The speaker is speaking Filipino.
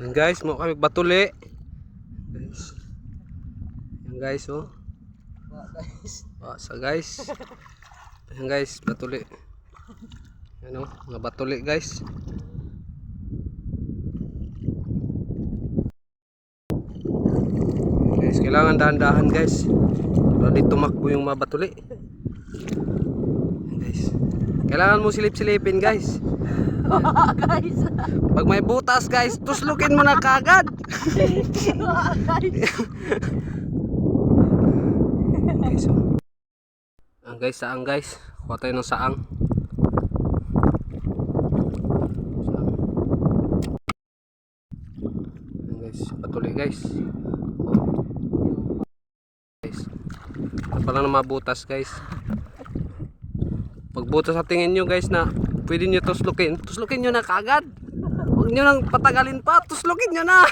Yan guys, mo kami batuli. Guys. Yan guys, oh. Sa guys. Yan guys, batuli. Yan oh, mga batuli guys. Guys, kailangan dahan-dahan guys. Para di tumakbo yung mga batuli. Yan guys. Kailangan mo silip-silipin guys. Guys. Pag may butas guys, tuslukin mo na kagad. Guys, oh. Guys, saang guys. Kuha tayo ng saang. Guys, patuloy guys. Guys. Ito pala na mabutas guys. Pag butas sa tingin nyo guys na pwede nyo tuslukin nyo na kagad. Huwag nyo nang patagalin pa, tuslukin nyo na.